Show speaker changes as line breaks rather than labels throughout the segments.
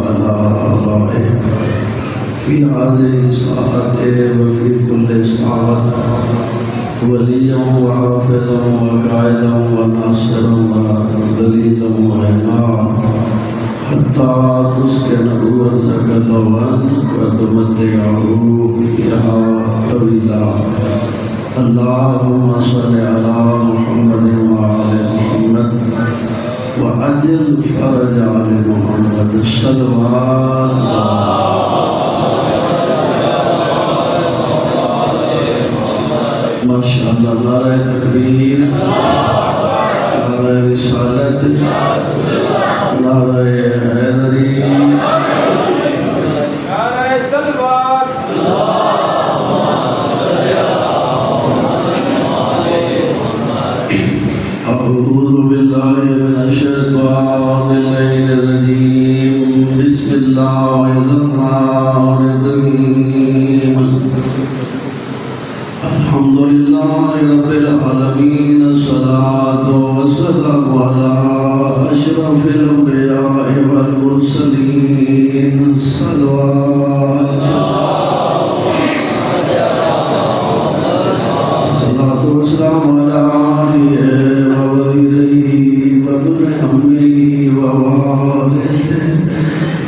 وعلى آبائهم في هذه الساعة وفي كل ساعة وليا وحافظا وقائدا وناصرا ودليلا وعينا حتى تسكنه أرضك طوعا وتمتعه فيها طويلا. اللهم صل على محمد وعلى محمد وعجل فرج على محمد الصلوات. ماشاء اللہ. نعرہ تکبیر، نعرہ رسالت، نعرہ حیدری، نعرہ صلوات. اعوذ باللہ من الشیطان الرجیم. بسم اللہ الرحمن الرحیم. الحمد لله رب العالمين. الصلاة والسلام على أشرف الأنبياء والمرسلين. الصلوات الصلاة والسلام على أخيه ووزيره وابن عمه ووارث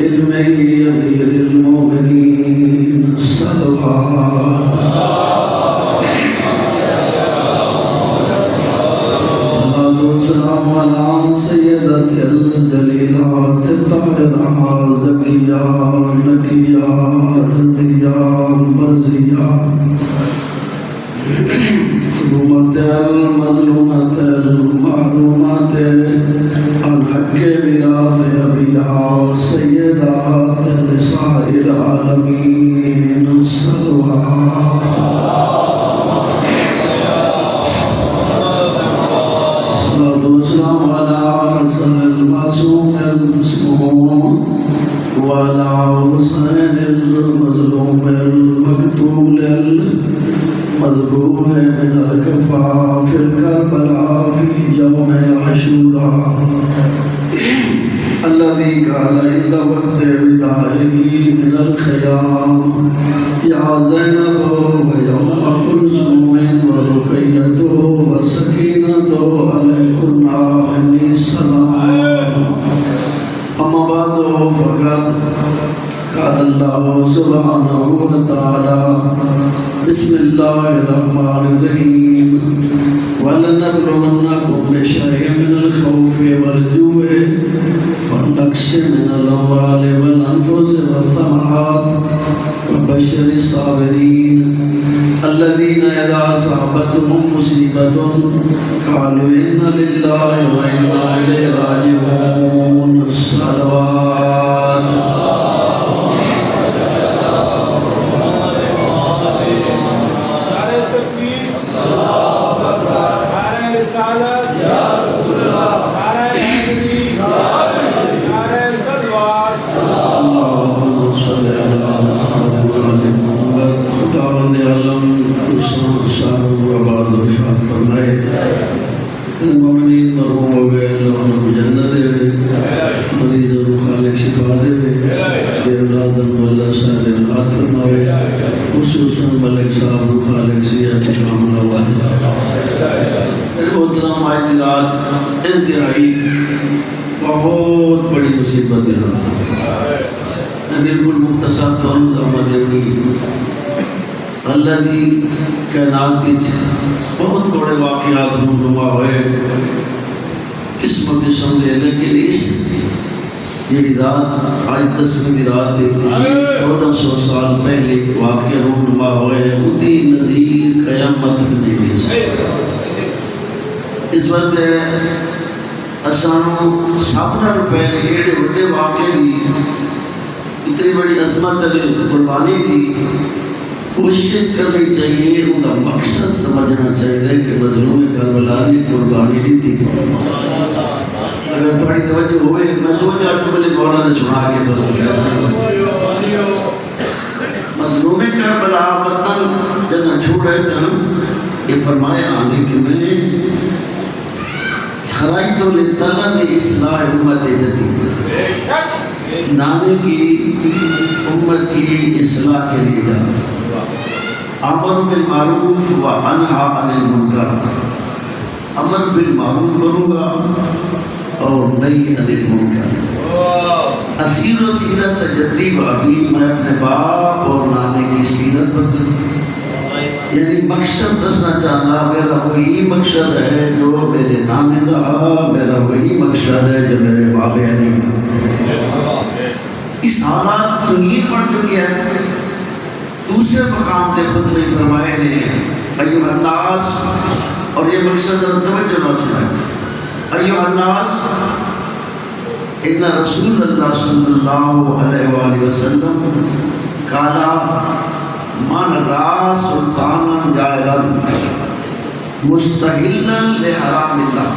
علمه أمير المؤمنين. الصلوات على سيدة الجليلات الطاهرات زكيات نقيات رزيات مرزيات خدومات المظلومات المحرومات عن حق ميراث أبيها سيدات نساء العالمين. الصلوات والسلام على حسن المعصوم المسموم وعلى حسين المظلوم المقتول المذبوح من الكفاف الكربلاء في يوم عاشوراء الذي كان عند وقت وداعه من الخيام. يا زينب ويوم كلثوم ورقية وسكينة عليكن عني السلام. أما بعد فقد قال الله سبحانه وتعالى بسم الله الرحمن الرحيم. ولنبلونكم بشيء من الخوف والجوع والنقص من الأموال والأنفس والثمرات وبشر الصابرين الذين إذا أصابتهم مصيبة قالوا إنا لله وإنا إليه راجعون. الصلوات مومنین مرحوم ہو گئے، اللہ ان کو جنت دے، مریضوں کو خالق شفا دے، بے اولاد کو اللہ صالح اولاد فرماوے، خصوصاً ملک صاحب کو خالق صحت کاملہ واحدہ. محترم آج کی رات انتہائی بہت بڑی مصیبت ہے. میں بالکل مختصر طور پر مدنی اللہ دی کائنات کی بہت بڑے واقعات رونما ہوئے قسم قسم دے، لیکن اس یہ رات آج 10ویں رات ہے، 1400 سال پہلے واقعہ رونما ہوئے، اُدی نظیر قیامت نہیں ہے. اس وقت اسانو سب نال پہلے ایڈے بڑے واقعے دی اتنی بڑی عظمت قربانی دی کوشش کرنی چاہیے، ان کا مقصد سمجھنا چاہیے کہ مظلوم کربلا نے قربانی نہیں دی. اگر تھوڑی توجہ ہوئے میں 2-4 جملے مولانا سنا کے تو مظلوم کربلا وطن جب چھوڑے تھے یہ فرمایا آنے کہ میں خرائط لطلب اصلاح امت جدید نانے کی امت کی اصلاح کے لیے جا، امر بالمعروف و انہا عن المنکر، امر بالمعروف کروں گا اور نہی عن المنکر۔ اصیل و سیرت تجدی بابی، میں اپنے باپ اور نانے کی سیرت بدلوں، یعنی مقصد دسنا چاہنا میرا وہی مقصد ہے جو میرے نانے دا، میرا وہی مقصد ہے جو میرے بابے علی دا۔ اس حالات سنگین پڑ چکی ہے۔ دوسرے مقام دے خطبے فرمائے نے ایھا الناس، اور یہ مقصد توجہ نہ سنائے، ایھا الناس ان رسول اللہ صلی اللہ علیہ وآلہ وسلم قالا من را سلطانا جائرا مستحلا لحرام اللہ۔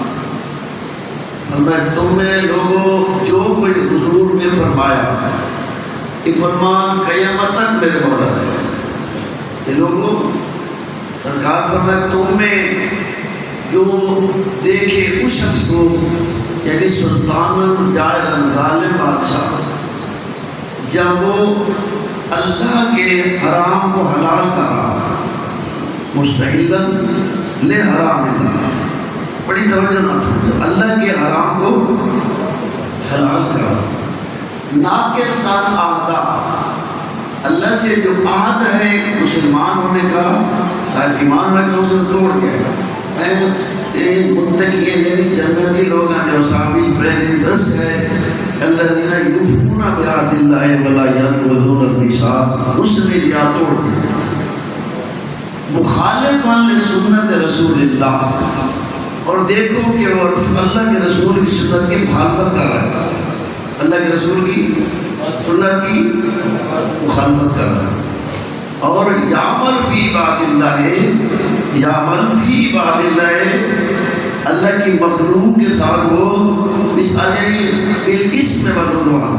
فرمایا تمہیں لوگوں جو کوئی حضور نے فرمایا، یہ فرمان قیامت تک میرے مولا ہے۔ یہ لوگوں سرکار فرمایا تمہیں جو دیکھے اس شخص کو، یعنی سلطان جائرا ظالم بادشاہ، جب وہ اللہ کے حرام کو حلال کر رہا، مستحلا لحرام اللہ، بڑی توجہ نہ سمجھو، اللہ کے حرام کو حلال کر رہا، ناقصاً عہدہ، اللہ سے جو عہد ہے مسلمان ہونے کا، صاحب ایمان رکھا اسے توڑ دیا۔ متقی یعنی جنتی لوگ ہیں جو صحابی پہلی دس ہے، الذین یوفون بعہد اللہ ولا ینقضون المیثاق، اس نے یا توڑ دیا، مخالفا لسنت رسول اللہ، اور دیکھو کہ وہ اللہ کے رسول کی سنت کی مخالفت کر رہا ہے، اللہ کے رسول کی سنت کی مخالفت کر رہا ہے، اور یعمل فی عباد اللہ، یعمل فی عباد اللہ، اللہ کی مخلوق کے ساتھ وہ مثال بالاسم والعدوان،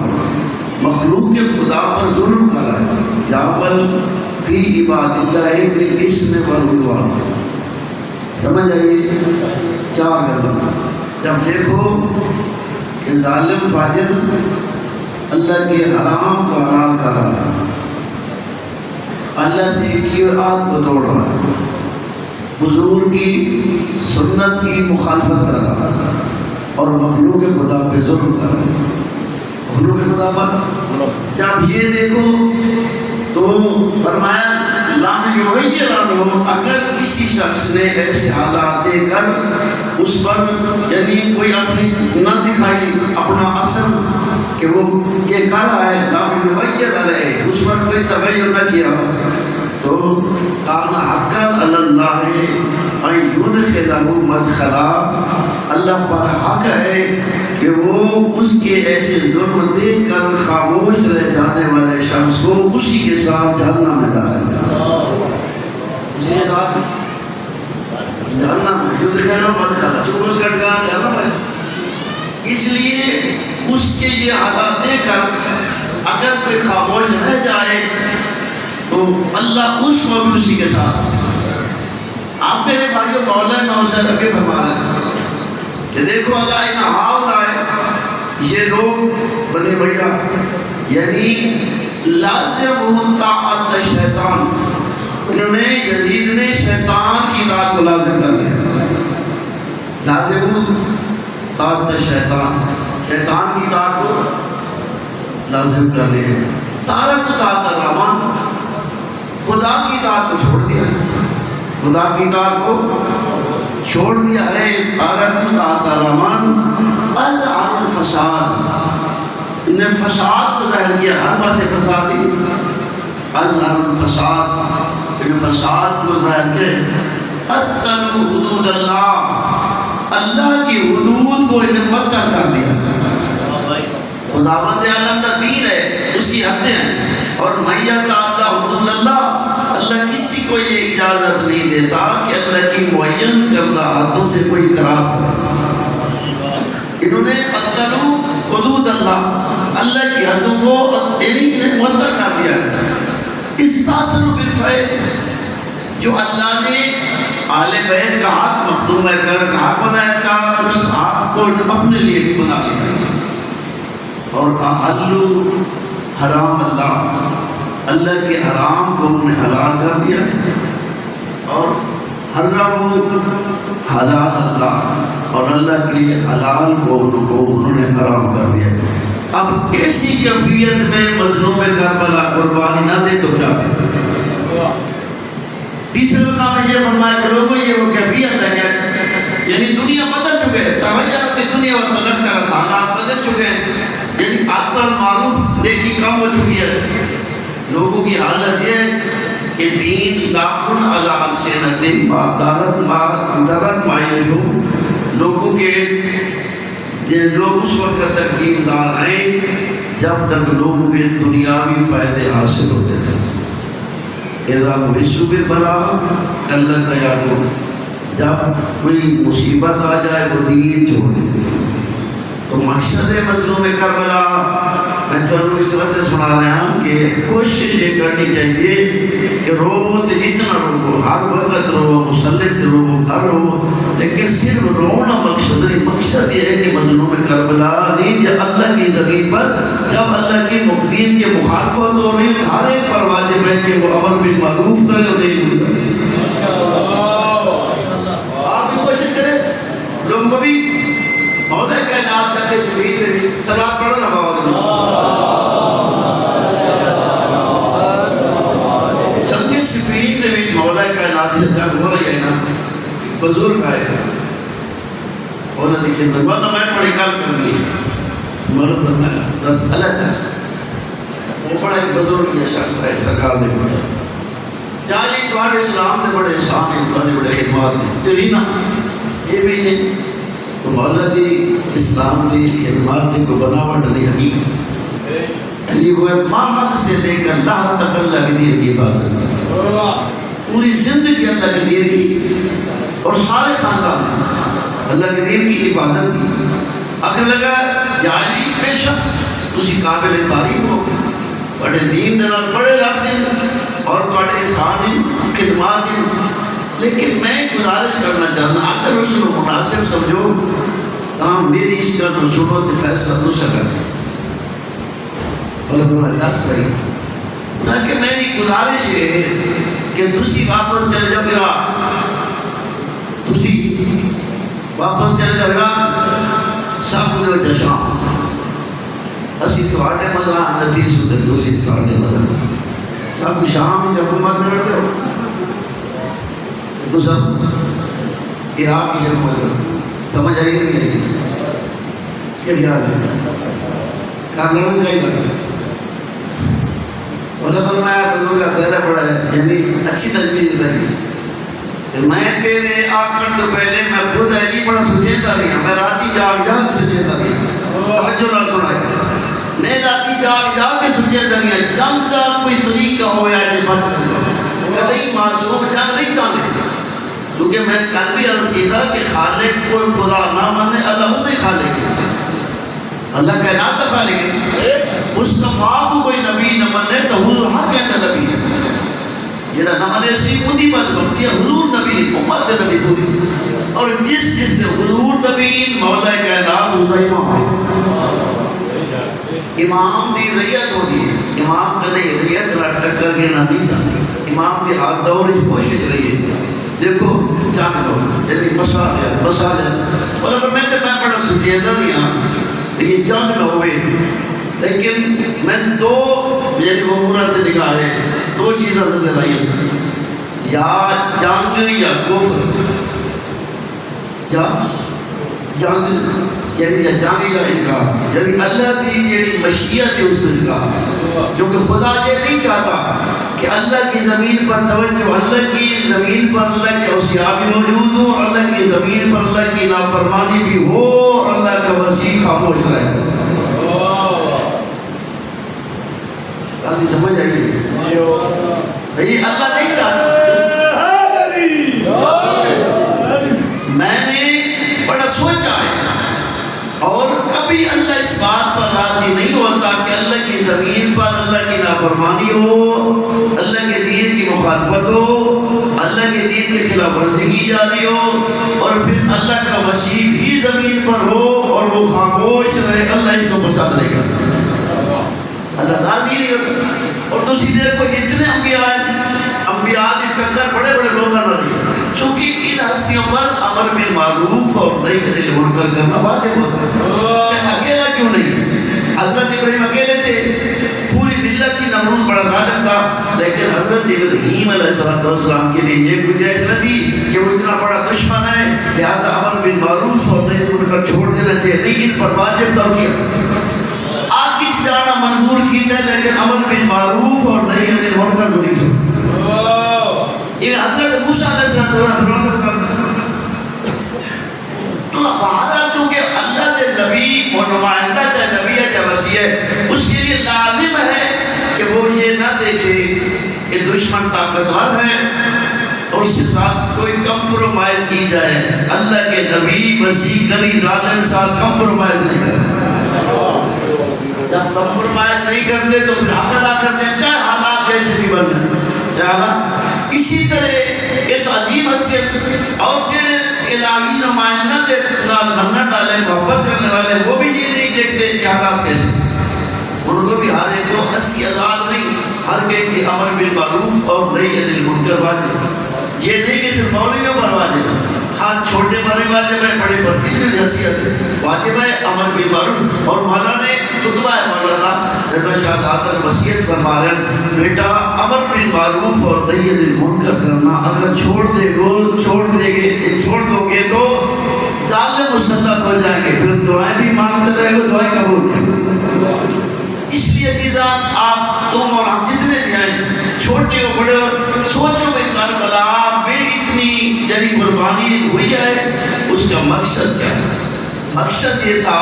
مخلوق کے خدا پر ظلم کر رہا ہے، یعمل فی عباد اللہ بالاسم والعدوان۔ سمجھ آئیے کیا کرنا؟ جب دیکھو کہ ظالم فاجر اللہ کے حرام کو حلال کر رہا ہے، اللہ سے کی عہد کو توڑ رہا ہے، حضور کی سنت کی مخالفت کر رہا ہے، اور مخلوق خدا پہ ظلم کر رہا ہے، مخلوق خدا پر۔ جب یہ دیکھو تو فرمایا لم یغیر عنہ، اگر کسی شخص نے ایسے حالات دے کر اس پر یعنی کوئی اپنی نہ دکھائی اپنا اثر کہ وہ یہ کر رہا ہے، لم یغیر علیہ، اس پر کوئی تغیر نہ کیا، تو کان حقا علی اللہ ان یدخلہ مدخلا، اللہ پر حق ہے کہ وہ اس کے ایسے ظلم دیکھ کر خاموش رہ جانے والے شخص کو اسی کے ساتھ جہنم میں داخل کرے، اسی کے ساتھ جہنم میں یدخلہ مدخلا، چونکہ اس کا ٹھکانہ جہنم ہے۔ اس لیے اس کے یہ حالات دیکھ کر اگر کوئی خاموش رہ جائے تو اللہ اس وقت اسی کے ساتھ۔ آپ میرے بھائیوں مولا میں اسے ابھی فرما رہے ہیں کہ دیکھو اللہ ان ہاؤلائے، یہ لوگ بنی بھیا یعنی لازم طاعت شیطان، انہوں نے یزید نے شیطان کی اطاعت کو لازم کر لیا، لازم طاعت شیطان، شیطان کی اطاعت کو لازم کر لیا، تارک طاعت الرحمن، خدا کی اطاعت کو چھوڑ دیا، خدا کی اطاعت کو چھوڑ دیا ہے، تارک طاعت الرحمن، اظہر الفساد، انہیں فساد کو ظاہر کیا، ہر پاسے فساد ہی، اظہر الفساد، انہیں فساد کو ظاہر کیا، اتلو حدود اللہ، اللہ کی حدود کو انہیں متر کر دیا، خداوند عالم کا دین ہے، اس کی حدیں ہیں، اور من یتعدی حدود اللہ، اللہ کسی کو یہ اجازت نہیں دیتا کہ اللہ کی معین کردہ حدوں سے کوئی کراس کرے۔ انہوں نے اتلو حدود اللہ، اللہ کی حدوں کو انہیں متر کر دیا ہے۔ استاثروا بالفعل، جو اللہ نے آل بیت کا حق مختومہ کر حق بنایا تھا، اس حق کو اپنے لیے بنا لیا، اور احلوا حرام اللہ، اللہ کے حرام کو انہوں نے حلال کر دیا ہے، اور حرموا حلال اللہ، اور اللہ کے حلال کو انہوں نے حرام کر دیا ہے۔ اب ایسی کیفیت میں مظلوم کربلا قربانی نہ دے تو کیا ہے؟ تیسرے مقام میں یہ فرمایا کہ لوگوں یہ وہ کیفیت ہے کہ یعنی دنیا بدل چکے ہیں، تغیرت دنیا و تنکرت، حالات بدل چکے ہیں، یعنی اکبر معروف نیکی کم ہو چکی ہے۔ لوگوں کی حالت یہ ہے کہ دین لاکن علی سنتٍ دارت معیشوں، لوگوں کے لوگ اس وقت تک دیندار آئے جب تک لوگوں کے دنیاوی فائدے حاصل ہوتے تھے۔ اذا بحثوا بالبلاء قلت حیاتهم، جب کوئی مصیبت آ جائے وہ دین چھوڑ دیتے۔ تو مقصد مظلوم کربلا میں تو اس وجہ سے سنا رہا ہوں کہ کوشش یہ کرنی چاہیے کہ رو تو اتنا رو، ہر وقت رو، مسلط رو، گھر رو، لیکن صرف رونا مقصد نہیں۔ مقصد یہ ہے کہ مظلوم کربلا نہیں، جب اللہ کی زمین پر جب اللہ کی دین کے مخالفت ہو رہی ہر ایک پر واجب ہے کہ وہ امر بالمعروف کرے اور نہیں کرے۔ آپ بھی کوشش کریں، لوگوں کو بھی مولا کائنات تک اس امید دی صلوات پڑھو نا بابا۔ جنگ صفین دے وچ مولا کائنات سے جنگ ہو رہی ہے نا، بزرگ آئے انہوں نے خدمت والا میں بڑی گل کرنی ہے، مولا فرمایا دس غلط ہے، وہ بڑا ایک بزرگ یا شخص ہے سرکار دے بڑا جانی تمہارے اسلام دے بڑے شان ہیں، تمہارے بڑے خدمات ہیں تیری نا یہ بھی نہیں تو مولا دی اسلام دی خدمات دی کو بناوٹ دی حقیقت یہ وہ ماہد سے لے کر اللہ تک اللہ کے دین کی حفاظت، پوری زندگی اللہ کے دین کی اور سارے خاندان اللہ کے دین کی حفاظت کی۔ اگر لگا یعنی بے شک تسی قابل تعریف ہو، بڑے دین دے نال بڑے رب دے اور بڑے احسان ہیں، خدمات ہیں، لیکن میں گزارش کرنا چاہتا اگر اس کو مناسب سمجھو تو میری اس کا رسولوں نے فیصلہ تو سکتا اور دس رہی کہ میری گزارش ہے کہ تسی واپس چلے جاؤ عراق، تسی واپس چلے جاؤ عراق، سب دے وجہ شام اسی تواڈے مزہ نتی سودے تسی ساڈے مزہ سب شام جب حکومت میں رہتے ہو تو سب عراق کی حکومت سمجھ آئی نہیں آئی کیا خیال ہے کرنا چاہیے۔ انہوں نے فرمایا بزرگ کا دائرہ بڑا ہے، یعنی اچھی تجویز رہی میں تیرے آخر تو پہلے میں خود علی بڑا سجیدہ رہی ہوں، میں راتی جاگ جاگ سجیدہ رہی ہوں، توجہ نہ سنائے میں راتی جاگ جاگ کے سجیدہ رہی ہوں، جنگ کا کوئی طریقہ ہو یا جی بچ گیا کدئی معصوم جنگ نہیں چاہتے، کیونکہ میں کل بھی عرض کی تھا کہ خالق کوئی خدا نہ مانے اللہ ہوتا ہی خالق ہے، اللہ کائنات خالق ہے، مصطفیٰ کو کوئی نبی نہ مانے تو حضور ہر کہتا نبی ہے، جڑا نہ مانے سی خودی بدبختی ہے، حضور نبی امت نبی پوری، اور جس نے حضور نبی مولا کائنات ہوتا ہی امام ہے، امام دی ریت ہوتی ہے، امام کدے ریت ٹکر کے نہ دی جاتی، امام دی ہاتھ دور اس کوشش رہی ہے، دیکھو جان لو یعنی مسال ہے اور میں تو میں بڑا سجیدہ نہیں ہوں لیکن جنگ نہ ہوئے، لیکن میں دو یعنی وہ مراد نگاہ ہے دو چیزیں نظر آئی یا جنگ یا کفر، یا جنگ یعنی جنگ یا انکار، یعنی اللہ کی یعنی مشیت ہے اس انکار، کیونکہ خدا یہ نہیں چاہتا کہ اللہ کی زمین پر توجہ، اللہ کی زمین پر اللہ کے اوصیاء بھی موجود ہو، اللہ کی زمین پر اللہ کی نافرمانی بھی ہو، اللہ کا وسیع خاموش رہے۔ آپ سمجھ آئیے بھئی اللہ نہیں چاہتا۔ میں نے بڑا سوچا ہے اور کبھی اللہ اس بات پر راضی نہیں ہوتا کہ اللہ کی زمین پر اللہ کی نافرمانی ہو، اللہ کے دین کی مخالفت ہو، اللہ کے دین کے خلاف ورزی کی جا رہی ہو اور پھر اللہ کا وسیع بھی زمین پر ہو اور وہ خاموش رہے، اللہ اس کو پسند نہیں کرتا۔ اور تسی دیکھو اتنے انبیاء دی ٹکر بڑے بڑے لوگ نہ رہی، چونکہ ان ہستیوں پر امر بالمعروف اور نہی عن المنکر کرنا واجب ہوتا ہے، چاہے اکیلا کیوں نہیں۔ حضرت ابراہیم اکیلے تھے، پوری ملت کی، نمرود بڑا ظالم تھا، لیکن حضرت ابراہیم علیہ السلام کے لیے یہ گنجائش نہ تھی کہ وہ اتنا بڑا دشمن ہے لہذا امر بالمعروف اور نہی عن المنکر چھوڑ دینا چاہیے، نہیں، ان پر واجب تھا کیا آگ کی جانا منظور کیتا ہے، لیکن امر بالمعروف اور نہی عن المنکر کو نہیں چھوڑ۔ یہ حضرت موسیٰ علیہ السلام تو بہرحال چونکہ اللہ کے نبی اور نمائندہ چاہے نبی ہے چاہے وسیع ہے، اس کے لیے لازم ہے کہ وہ یہ نہ دیکھے کہ دشمن طاقتور ہے اور اس کے ساتھ کوئی کمپرومائز کی جائے۔ اللہ کے نبی وسیع کری ظالم ساتھ کمپرومائز نہیں کرتے، جب کمپرومائز نہیں کرتے تو پھر حق ادا کرتے ہیں، چاہے حالات جیسے بھی بن جائے۔ اسی طرح ایک عظیم ہستی اور جڑے الہی نمائندہ دے منت ڈالے محبت کرنے والے، وہ بھی یہ نہیں دیکھتے کہ حالات کیسے، ان کو بھی ہر ایک کو 80 آزاد نہیں، ہر ایک کے امر بالمعروف اور نہی عن المنکر واجب۔ یہ نہیں کہ صرف مولویوں پر واجب ہے، ہاں چھوٹے پر بھی واجب ہے، بڑے پر کتنی حیثیت ہے، واجب ہے امر بالمعروف۔ اور مولانا نے خطبہ ہے، مولانا رضا شاہ قادر وصیت فرما رہے ہیں، بیٹا امر بالمعروف اور نہی عن المنکر کرنا اگر چھوڑ دو گے تو ظالم مسلط ہو جائیں گے، پھر دعائیں بھی مانگتے رہے گا، دعائیں قبول نہیں۔ اس لیے عزیزان، آپ تم اور ہم جتنے بھی ہیں، چھوٹے اور بڑے، سوچو کہ کربلا میں اتنی جنی قربانی ہوئی ہے، اس کا مقصد کیا ہے؟ مقصد یہ تھا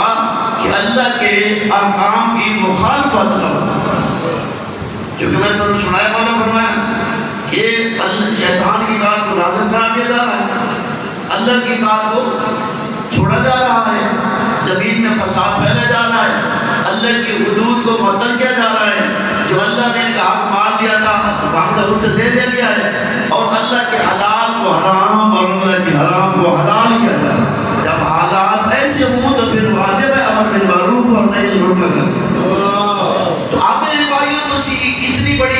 کہ اللہ کے احکام کی مخالفت نہ ہو، کیونکہ میں تو سنایا، مولا فرمایا کہ شیطان کی اطاعت کو لازم کرا دیا جا رہا ہے، اللہ کی اطاعت کو چھوڑا جا رہا ہے، زمین میں فساد پھیلا جا رہا ہے، اللہ کی حدود کو معطل کیا جا رہا ہے، جو اللہ نے ان کا حق مان لیا تھا باقی اٹھ دے دیا گیا ہے، اور اللہ کے حلال کو حرام اور اللہ کے حرام کو حلال کیا جا رہا ہے۔ جب حالات ایسے ہوں تو پھر واجب ہے امر بالمعروف اور نہی عن المنکر کرنا۔ تو آپ میرے بھائیوں، تو اتنی بڑی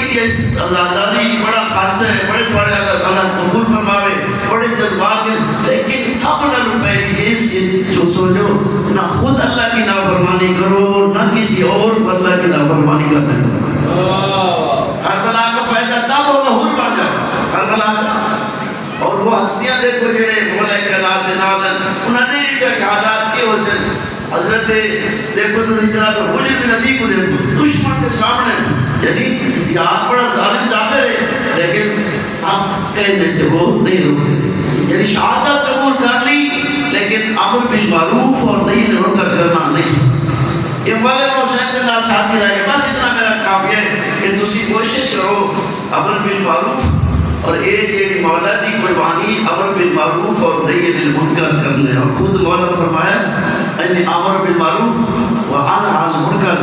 آزادی، بڑا خرچہ ہے، بڑے بڑے اللہ قبول فرماوے، بڑے جذبات ہیں، لیکن سب نہ پہلی چیز جو سوچو، نہ خود اللہ کی نافرمانی کرو، نہ کسی اور کو اللہ کی نافرمانی کرنے دو۔ کربلا کا فائدہ تب ہوگا ہن بن جاؤ کربلا کا، اور وہ ہستیاں دیکھو جڑے مولا کائنات دے نال انہوں نے کہ حالات کے حسن حضرت دیکھو تو جناب حجر بن عدی کو دیکھو، دشمن کے سامنے، یعنی زیاد بڑا ظالم جابر ہے، لیکن ہم کہنے سے وہ نہیں روکتے، یعنی شہادت قبول کر لی لیکن امر بالمعروف اور نہی عن المنکر کرنا نہیں۔ یہ مولانا حسین کے نام ساتھی رہے، بس اتنا میرا کافی ہے کہ تسی کوشش کرو امر بالمعروف، اور ایک یہ مولا دی قربانی امر بالمعروف اور نہی عن المنکر کرنے، اور خود مولا فرمایا ان امر بالمعروف وانہی عن المنکر،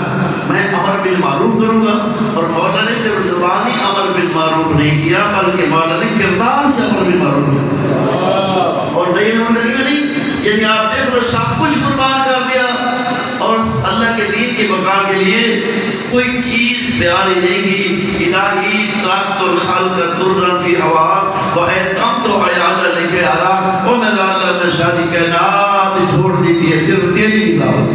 میں امر بالمعروف کروں گا، اور مولا نے صرف زبانی امر بالمعروف نہیں کیا بلکہ مولا نے کردار سے امر بالمعروف کیا، اور نہی عن المنکر نہیں، یعنی آپ دیکھ لو سب کچھ قربان کر دیا، اور اللہ کے دین کی بقا کے لیے کوئی چیز بیان نہیں کی۔ الہی ترکت الخلق ترا فی ہوا واتممت عیالا لکے علا، او میرا اللہ نے ساری کائنات چھوڑ دی تھی صرف تیری کی دعوت۔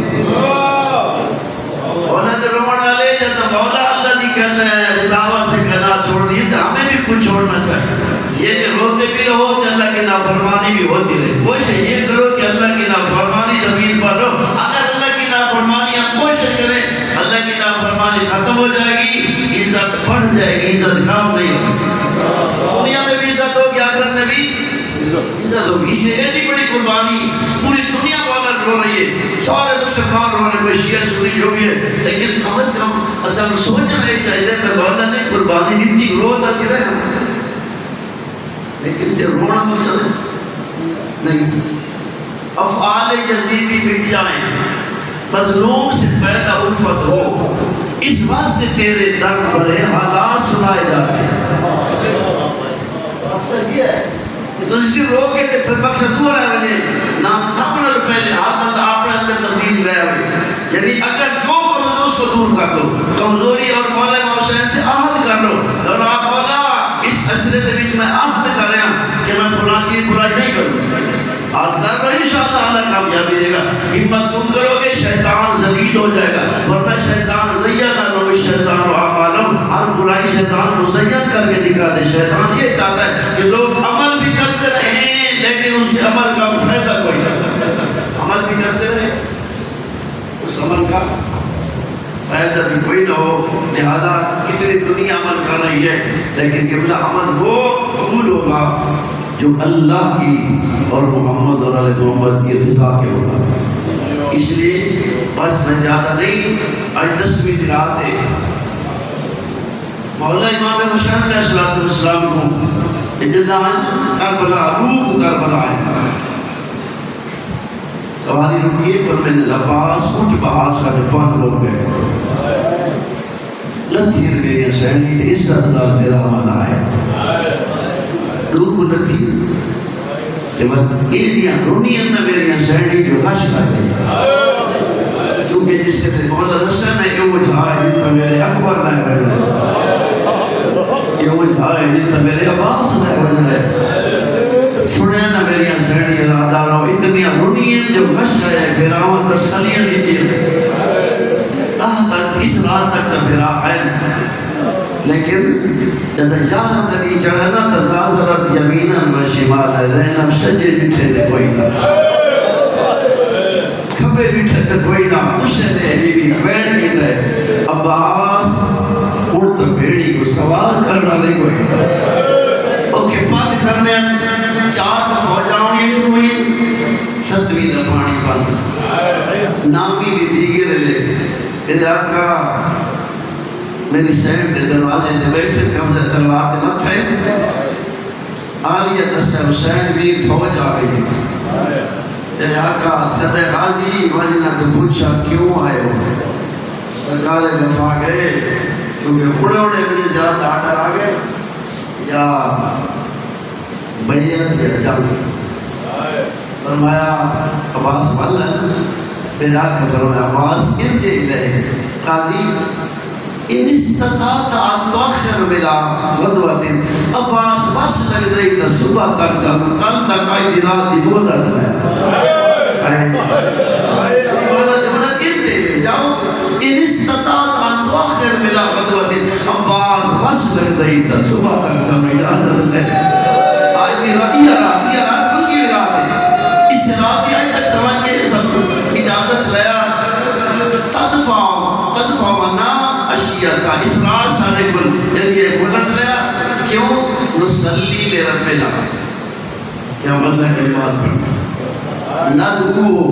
مولا کے رومن والے جب مولا اللہ دی کہنا ہے رضاوت سے کائنات چھوڑ دی، تو ہمیں بھی کچھ چھوڑنا چاہیے، یہ کہ روتے بھی رہو کہ اللہ کی نافرمانی بھی ہوتی رہے، کوشش یہ کرو کہ اللہ کی نافرمانی زمین پر رہو، اگر اللہ کی نافرمانی ہم کوشش کریں اللہ کی نافرمانی ختم ہو جائے گی، عزت بڑھ جائے گی، عزت کام نہیں ہوگی، دنیا میں بھی عزت ہوگی، آخرت میں بھی عزت ہوگی۔ اس لیے اتنی بڑی قربانی پوری دنیا والا رو رہی ہے، سارے مسلمان رو رہے ہیں، کوئی شیعہ سنی جو بھی ہے، لیکن کم سے کم اصل سوچنا یہ چاہیے کہ مولا نے قربانی اتنی روتا سی رہے، لیکن سے رونا مقصد نہیں، افعال جزیدی مٹ جائیں، مظلوم سے پیدا الفت ہو، اس واسطے تیرے درد بھرے حالات سنائے جاتے ہیں۔ مقصد یہ ہے کہ تو اسی رو کے پھر مقصد ہو رہا ہے بنے نہ سمجھ پہلے ہاتھ بند اپنے اندر تبدیل گیا ہوئے، یعنی اگر جو کرو اس کو دور کر دو کمزوری اور مولا امام حسین سے عہد کر لو اور آپ مولا اس عصرے دے وچ میں عہد کر رہا کہ میں فلاں چیز برائی نہیں کروں عہد کر رہا انشاءاللہ اللہ کامیابی دے گا ہمت تم کرو گے شیطان ذلیل ہو جائے گا ورنہ شیطان زین لو الشیطان اعمالهم ہر برائی شیطان مزین کر کے دکھا دے شیطان یہ چاہتا ہے کہ لوگ عمل بھی کرتے رہیں لیکن اس کے عمل کا فائدہ کوئی نہ عمل بھی کرتے رہے اس عمل کا فائدہ بھی کوئی نہ ہو لہذا کتنی دنیا عمل کر رہی ہے لیکن قبلہ عمل وہ قبول ہوگا جو اللہ کی اور محمد اور علیہ محمد کی رضا کے ہوگا اس لیے بس میں زیادہ نہیں آج 10ویں دن آتے مولا امام حسین علیہ السلام کو اجدان کربلا روح کربلا ہے سواری رکیے پر میں نے لباس اٹھ بہار سا جفان ہو گئے لتھیر میری سہنی تے اس اللہ تیرا مانا ہے روح کو لتھیر جب ایڈیاں رونیاں نہ میری سہنی جو غش کر گئی کیونکہ جس سے مولا رسن ہے کہ وہ جہاں جتا میرے اکبر نہ ہے یہ وہ جہاں جتا میرے عباس نہ ہے سنے نہ میری سہنی اراداروں اتنی رونیاں جو غش ہے پھر آمد تسلیاں لیجیے تک اس رات تک نہ پھرا ہے لیکن جب یاد نہیں چڑھا نا تو ناظرت یمینا و شمال ہے زینب سجے بٹھے دے کوئی نہ کھبے بٹھے دے کوئی نہ اسے نے بی بی بیٹھ کی دے عباس اڑ تو بھیڑی کو سوال کرنا نہیں کوئی اوکے پاد کرنے 4 فوجاؤں یہ ہوئی 7ویں دا پانی بند نامی بھی دیگر لے تیرے آقا میری سینٹ دے دروازے دے بیٹھے قبضہ تلوار دے مت ہے آریہ دس حسین بھی فوج آ گئی تیرے آقا صدر غازی وجنہ تو پوچھا کیوں آئے ہو سرکار وفا گئے کیونکہ اڑے اڑے بڑے زیادہ آڈر آ گئے یا بیعت یا جنگ فرمایا عباس ملن میرے آقا فرمایا عباس ارجع الیہ قاضی ان استطاعت ان تؤخر بلا غدوۃ عباس بس لگ گئی تو صبح تک سب کل تک آئی دن رات دی بولا بولا جمنا ارجع جاؤ ان استطاعت ان تؤخر بلا غدوۃ عباس بس لگ گئی تو صبح تک سب اجازت لے آج دی رات کی رات ہے اس رات کی آج تک سمجھ کے سب اجازت لیا تدفع منا اشیاء اس رات سارے کل یہ بلند لیا کیوں نصلی لربنا کیا اللہ کے نماز پڑھنا ندعوه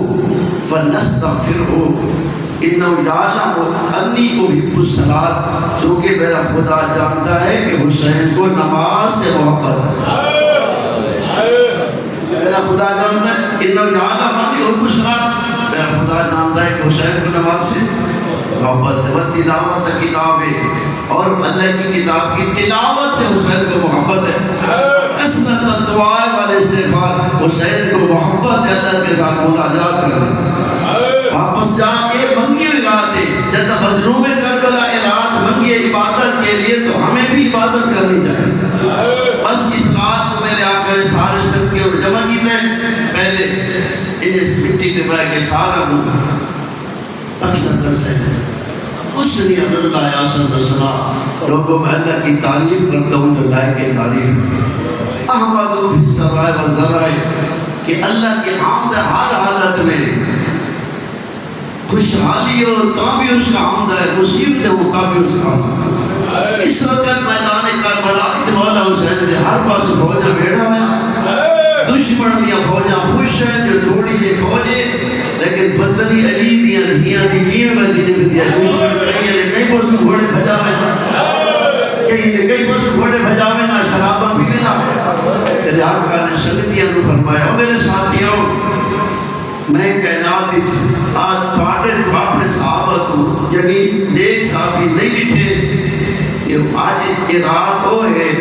فنستغفره انه يعلم انی احب الصلاۃ چونکہ میرا خدا جانتا ہے کہ حسین کو نماز سے محبت ہے میرا خدا جانتا ہے انه يعلم انی احب الصلاۃ میرا خدا جانتا ہے کہ حسین کو نماز سے محبت و تلاوت کتابیں اور اللہ کی کتاب کی تلاوت سے حسین کو محبت ہے کثرت دعائیں والے استغفار حسین کو محبت ہے اللہ کے ساتھ مناجات کرنے واپس جا کے منگی ہوئی رات ہے جب مظلوم کربلا رات منگی عبادت کے لیے تو ہمیں بھی عبادت کرنی چاہیے بس اس رات کو میرے آقا سارے سب کے اور جمع کیتے ہیں پہلے انہیں مٹی دبا کے سارا اکثر دس ہے اس نے اللہ یاسر رسولہ لوگوں میں اللہ کی تعریف کرتا ہوں جو لائق کے تعریف احمد فی السرائے و ذرائے کہ اللہ کی حمد ہر حالت میں خوشحالی ہو تو بھی اس کا حمد ہے مصیبت ہو تو بھی اس کا حمد ہے اس وقت میدان کربلا مولا حسین نے ہر پاس فوجہ بیڑا ہوا دشمن دیا فوجہ خوش ہیں جو تھوڑی یہ فوجیں لیکن فتنی علی دیا دھیاں دی کیوں میں دینے پر دیا دشمن کہیں لے کئی پاس گھوڑے بھجا میں کئی پاس گھوڑے بھجا میں نہ شرابہ پینے نہ تیرے آقا نے شکتیاں نو فرمایا میرے ساتھیوں میں کائنات آج پاٹے تو اپنے صحابہ تو یعنی نیک صحابی نہیں لٹھے کہ آج یہ رات ہو ہے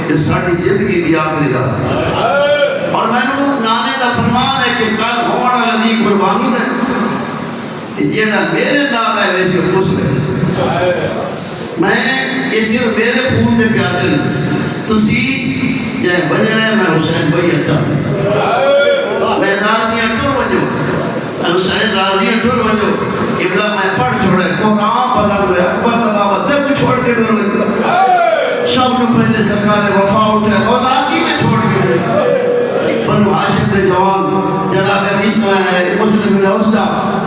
کہ ساڑھی زندگی دی آخری رات اور میں نے نانے دا فرمان ہے کہ کل ہونا لنی قربانی ہے جیڑا میرے نام ہے ویسے اس ویسے میں یہ صرف میرے خون دے پیاسے تسی جائے بننا ہے میں حسین بھائی اچھا میں راضی اٹھور بنجو حسین راضی اٹھور بنجو ابلا میں پڑھ چھوڑے قرآن بلند ہویا اکبر تبابا تب کو چھوڑ کے ڈر بنجو شب نو پہلے سرکار وفا اٹھے مولا کی میں چھوڑ کے بنو عاشق دے جوان جناب عیسیٰ ہے مسلم بن عوضہ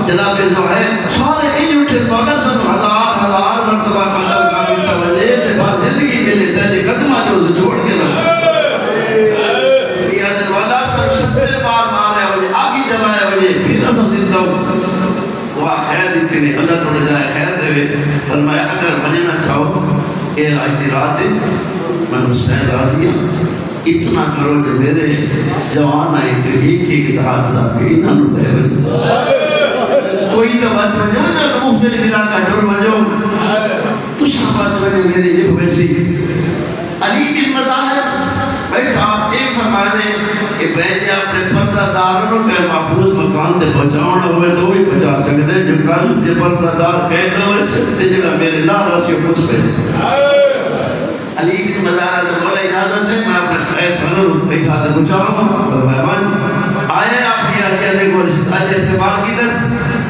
جناب جو ہے سارے این اٹھے مولا سن ہزار مرتبہ قدر کا متوجہ تے بعد زندگی ملے تیرے قدمہ جو اسے چھوڑ کے نہ یہ حضرت مولا سن 70 بار مارے وجہ آگی جلائے وجہ پھر اصل زندہ ہوں وہ خیر دیتے نہیں اللہ تھوڑے جائے خیر دے فرمایا اگر بننا چاہو اے آج دی رات ہے میں حسین راضی ہوں اتنا کرو جو میرے جوان آئے جو ایک ہاتھ صاحب کے انہاں نو بے کوئی تو بات بجو یا مختلف علاقہ ڈر بجو تو شباز بجو میری نف ویسی علی بن مظاہر بیٹھا ایک فرمانے کہ بیٹھے اپنے پردہ داروں کے محفوظ مکان تے پہنچاؤنا ہوئے تو بھی پہنچا سکتے ہیں جو کل تے پردہ دار قید ہوئے سکتے جنہا میرے لا رسی و کس پہ علی بن مظاہر تو بولا اجازت ہے میں اپنے قید فنر بیٹھا تے پہنچاؤں اور مہمان آئے اپنی اہلیہ کو استعمال کی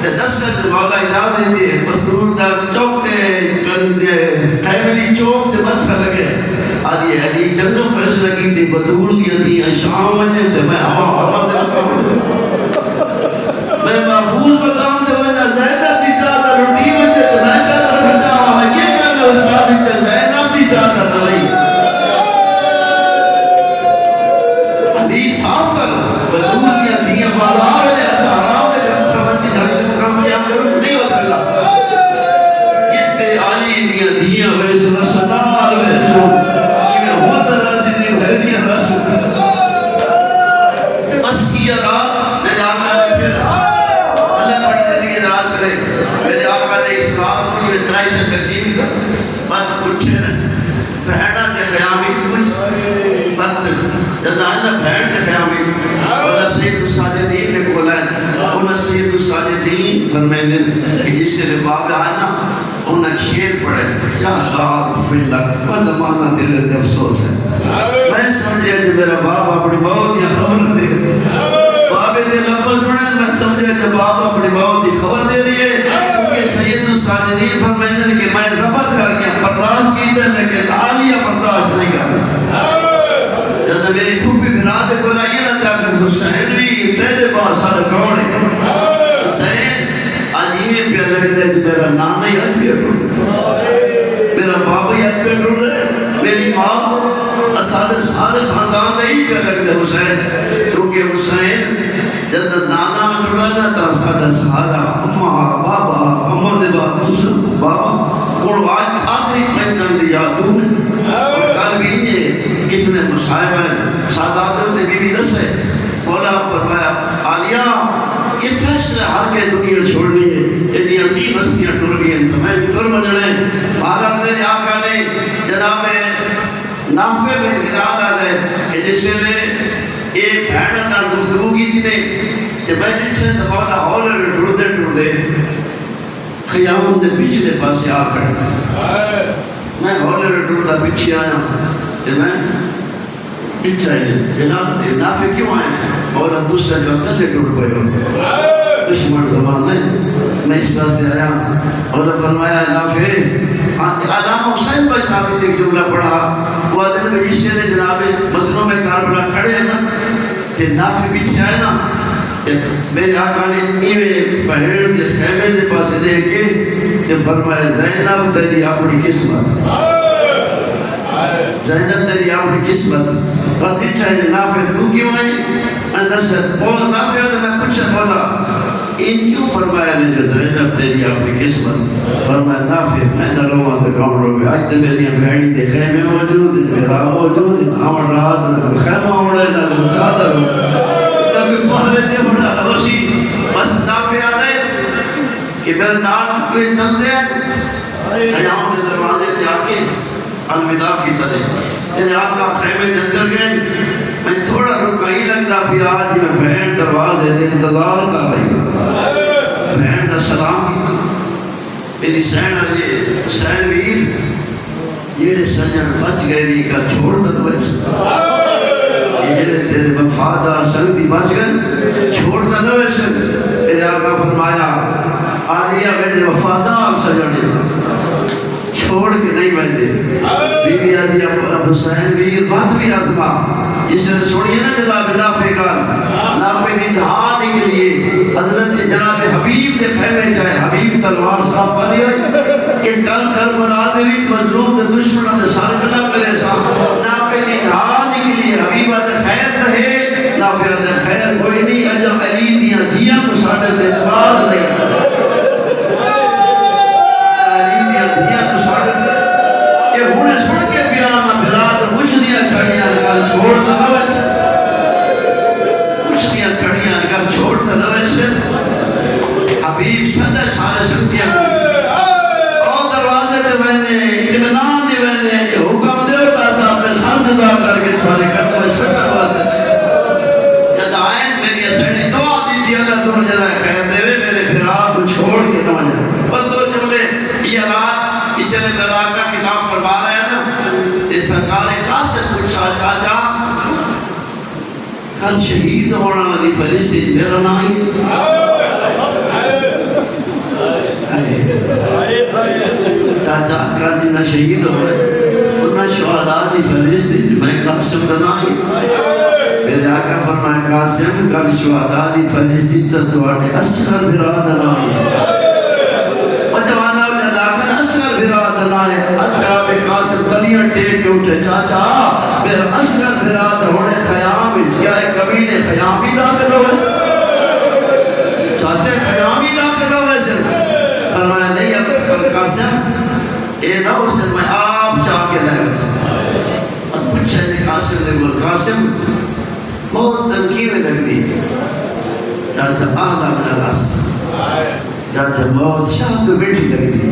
تے دست مولا اجازت دیئے مسترور دا چوکے قیملی چوک تے مدفع لگے آدھی علی جنگو فیصلہ کی تھی بطول دیا تھی شام وجہ تے میں ہوا دے میں محفوظ مقام دے وجہ زینب دی چاہتا روٹی وجہ تے میں چاہتا بچا ہوا میں یہ کرنے اس صادق تے زینب دی چاہتا نہیں علی صاف کر بطول دیا تھی بازار وجہ ایسا آرام دے جب سمجھ دی جھاگتے مقام میں آپ کروں نہیں ہو سکتا یہ تے علی دیا دیا ویسے رسول ویسے بس کیا رات میرے آقا نے پھر اللہ بڑی زندگی دراز کرے میرے آقا نے اس رات کو یہ ترائی سے تقسیم کر بات اٹھے بہنہ دے خیامی کچھ بات جدائنہ بہن دے خیامی اولا سید الساجدین نے بولا ہے اولا سید الساجدین فرمائنے کہ جس سے لباب آنا انہیں شیر پڑے شاہدار فلک وہ زمانہ دل دے افسوس ہے میں سمجھے جو میرا باپ اپنی بہت یا خبر دے بابے دے لفظ پڑھیں میں سمجھے جو باپ اپنی بہت ہی خبر دے رہی ہے کیونکہ سید الساجدین فرمائنے کہ میں زبر کر کے برداشت کی دے لیکن عالیہ برداشت نہیں کر سکتا جب میری پھوپی بھرا دے کو لائیے نہ تاکہ حسین بھی تیرے پاس ہر کون ہے حسین آجینے پہ لگتا ہے جو میرا نام نہیں آج بھی اٹھو دے میرا بابا آج بھی اٹھو دے میری ماں سارے خاندان نہیں پہ لگتا ہے حسین کیونکہ حسین جب نانا اٹھو رہا تھا سارا سارا اممہ بابا اممہ دے بابا اور آج آخری مہینہ دے یادوں اور کل بھی یہ کتنے مصائب ہیں سادات ہوتے بی بی دس ہے مولا فرمایا عالیہ یہ فیصلہ ہر کے دنیا چھوڑنی ہے اتنی عظیم ہستیاں ٹر گئی ہیں تو میں بھی ٹر مجھنے بھارت میرے آقا نے جناب نافع میں خیال آ جائے کہ جس سے میں ایک بھینن نہ گفتگو کی تھی جب میں جٹھے تو مولا ہولے ٹر دے خیام دے پچھلے پاسے آ کر میں ہولے ٹر دے پیچھے آیا تو میں جناب نافع کیوں آئے اور دوسرا جو اکلے ٹوٹ پئے ہو دشمن زمان میں میں اس پاس سے آیا اور فرمایا نافع علامہ حسین بھائی صاحب ایک جملہ پڑھا وہ دن میں جس سے جناب مسئلوں میں کاربلا کھڑے ہیں نا کہ نافع پیچھے آئے نا میرے آقا نے ایوے بہن دے خیمے دے پاس دے کے فرمایا زینب تیری اپنی قسمت زینب تیری اپنی قسمت پر دیٹھا ہے نافع تو کیوں ہے میں دس بول نافع ہے میں پوچھا بولا ان کیوں فرمایا نے جو زینب تیری اپنی قسمت فرمایا نافع میں نہ رواں دے کام رو گیا آج تے میری بہنی دے خیمے موجود ہے میرا موجود ہے آمڑ رات نہ خیمہ اوڑے نہ چادر نبی پہلے دے بڑا روشی بس نافع آ گئے کہ میرے نام کے چل دے خیام دے دروازے تے آ کے الوداع کی طرح میرے آقا خیمے کے اندر گئے میں تھوڑا رکا ہی لگتا بھی آج میں بہن دروازے دے انتظار کر رہی بہن دا سلام میری سین آجے حسین ویر جیڑے سجن بچ گئے بھی کر چھوڑ دن ویسے جیڑے تیرے وفادار سنگی بچ گئے چھوڑ دن ویسے میرے آقا فرمایا آلیا میرے وفادار سجن چھوڑ کے نہیں بندے بی بی آدھی حسین ویر بات بھی آزما جس نے سنیے نا جناب نافع کا نافع انتہا کے لیے حضرت جناب حبیب دے خیمے چاہے حبیب تلوار صاف پڑی ہوئی کہ کل برادری مظلوم دے دشمنوں دے سار کنا کرے سا نافع انتہا کے لیے حبیب دے خیر دے نافع دے خیر کوئی نہیں اجر علی دیاں دیاں کو ساڑھے دے بعد نہیں علی دیاں دیاں کو ساڑھے دے کہ ہونے سن کے بیانا بلاد مجھ دیا کھڑیاں کل چھوڑ دے ویسے مجھ دیا کھڑیاں کل چھوڑ دے ویسے حبیب سندہ سارے سنتیاں اور دروازے دے بہنے اطمینان دے بہنے حکم دے ہوتا صاحب نے سامنے دعا کر کے چھوڑے کرتے ہوئے سکر واسطے جد آئین میری اسیڑی دعا دی دی اللہ تو جدہ خیر دے میرے پھرا کو چھوڑ کے نہ جائے بس دو جملے یہ رات اسے نے دلال کا خطاب فرما رہے ہیں نا تے سرکار کہاں سے پوچھا چاچا کل شہید ہونا دی فرشتی میرا نائی چاچا کل دینا شہید ہو رہے انہا شہداء دی فرشتی میں قاسم دنائی میرے آقا فرمائے قاسم کل شہداء دی فرشتی تدوارے اصغر براد دنائی مجھوانا انہیں آقا اصغر براد دنائی اصغر بے قاسم تلیاں ٹیک کے اٹھے چاچا میرا اصغر براد ہونے خیام کیا ہے کبھی نے خیامی داخل ہو ویسے چاچے خیامی داخل ہو ویسے فرمایا نہیں اب قاسم اے نہ حسن میں آپ چاہ کے لائے ویسے اور پوچھے نے قاسم نے بول قاسم بہت تنقید لگ دی چاچا آدھا میرا راستہ چاچا بہت شاہ تو بیٹھی لگ دی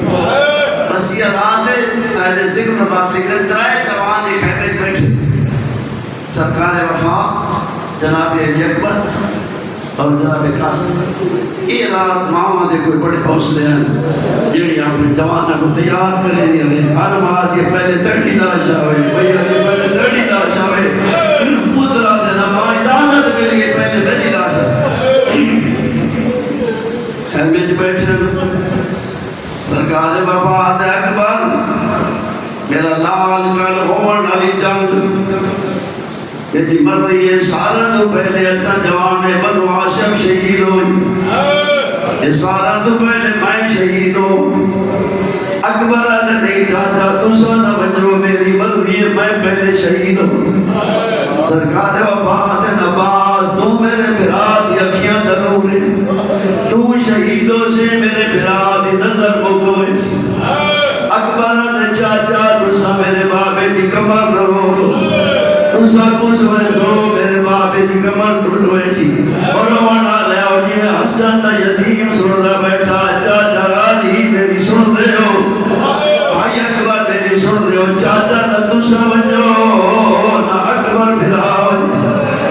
بس یہ رات ہے صاحب ذکر نباس لکھنے ترائے جوان ایک خیمے بیٹھے سرکار وفا جناب علی اکبر اور جناب قاسم یہ رات ماما دے کوئی بڑے حوصلے ہیں جیڑی اپنے جوانہ کو تیار کرے دیا رہے ہر ماں دے پہلے تڑی ناشا ہوئے بھئیہ دے پہلے تڑی ناشا ہوئے پترہ دے نماں اجازت مل گئی پہلے تڑی ناشا خیمے جو بیٹھے سرکار وفات اکبر میرا لال کل ہون علی جنگ میری مرضی ہے سارا تو پہلے ایسا جوان ہے بنو عاشم شہید ہوئی سارا تو پہلے میں شہید ہوں اکبر آدھے نہیں چاہتا تو سانا بنجو میری مرضی ہے میں پہلے شہید ہوں سرکار وفات نباس تو میرے بھرات یکیاں ضرور ہے تو شہیدوں سے میرے بھرات نظر مکوئس اکبر آدھے چاچا تو سا میرے بابے دی کمر رہو تو سب کچھ ویسو میرے بابے دی کمر ٹوٹ ویسی اور روانا لے اور یہ حسن تا یتیم سن رہا بیٹھا چاچا راضی میری سن رہے ہو بھائی اکبر میری سن رہے ہو چاچا نہ تو سمجھو نہ اکبر بھراؤ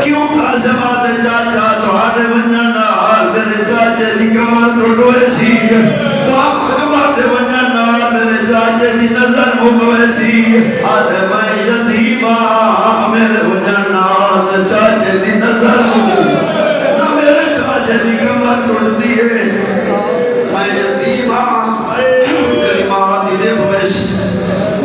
کیوں قاسم آدھے چاچا تو آدھے بنجانا میرے چاچے دی کمر ٹوٹ ویسی تو آپ اکبر دے بنجانا میرے چاچے دی نظر بھوک ویسی آدھے میں یتیمہ میرے بنجانا چاچے دی نظر نہ میرے چاچے دی کمر توڑ دیئے میں یتیمہ میری ماں دی نبھویسی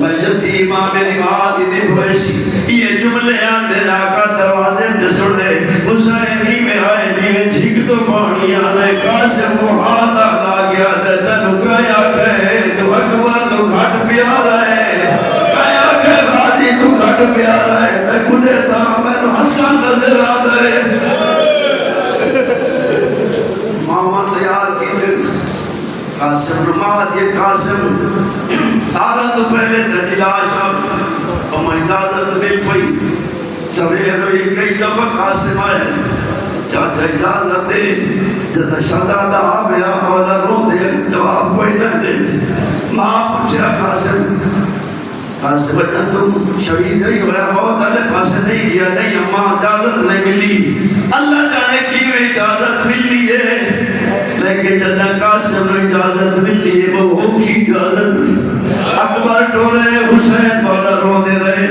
میں یتیمہ میری ماں دی نبھویسی یہ جملے آنے آقا دروازے دے سنے حسینی میں آئے نیوے جھگ تو پانی آنے قاسم کو ہاتھ آگا گیا دے تنو کیا کہے تو اکبر تو گھٹ پیارا ہے کیا کہے راضی تو گھٹ پیارا ہے میں کنے تھا میں تو حسن نظر آتا ہے ماما تیار کی دن قاسم نماد یہ قاسم سارا تو پہلے دنیلاش اب اور میں اجازت مل پئی سویر ہوئی کئی دفعہ قاسم آئے چاچا اجازت دے جد شہزادہ آبیا مولا رو دے جواب کوئی نہ دے ماں پوچھا قاسم بچہ تم شہید نہیں ہویا بہت اللہ پاسے نہیں گیا نہیں اماں اجازت نہیں ملی اللہ جانے کی میں اجازت ملی ہے لیکن لیکن جدہ قاسم نے اجازت ملی ہے وہ کی اجازت ملی اکبر ٹولے حسین والا رو دے رہے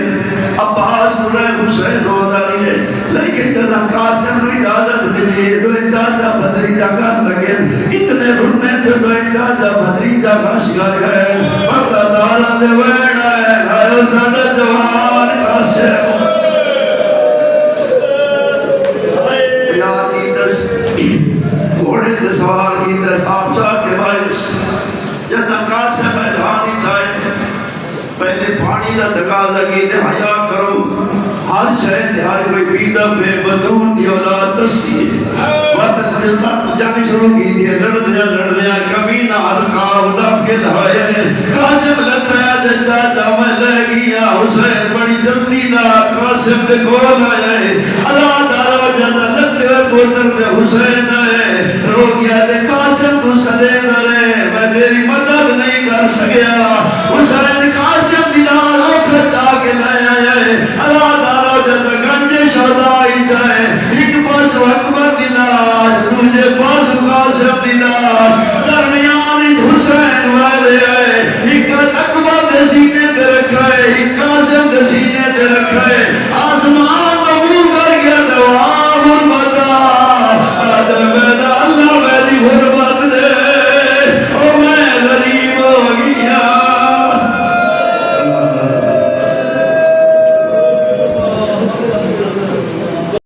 عباس ٹولے حسین رو دے رہے لیکن جدہ قاسم نے اجازت ملی ہے دوئے چاچا بھتریجہ گھر لگے اتنے رنے جو دوئے چاچا بھتریجہ گھر گئے پردہ دارہ دے ویڑا ہے گھائیو ساڑھا جوان قاسم گھوڑے دسوار کی دساب چاہ کے باعث یا تکا سے میدانی چاہے پہلے پانی دا تقاضا کی حیا کرو ہر شہر ہر کوئی پیدا بے بدون دی اولاد دسی وطن جلد جنگ شروع کی دی لڑدیا کبھی نہ ہلکا اولاد کے دھائے قاسم لگتا ہے چاچا میں لے گیا حسین بڑی جلدی نہ قاسم دے گول آیا ہے اللہ دارا جانا لگتے ہیں بوتر میں حسین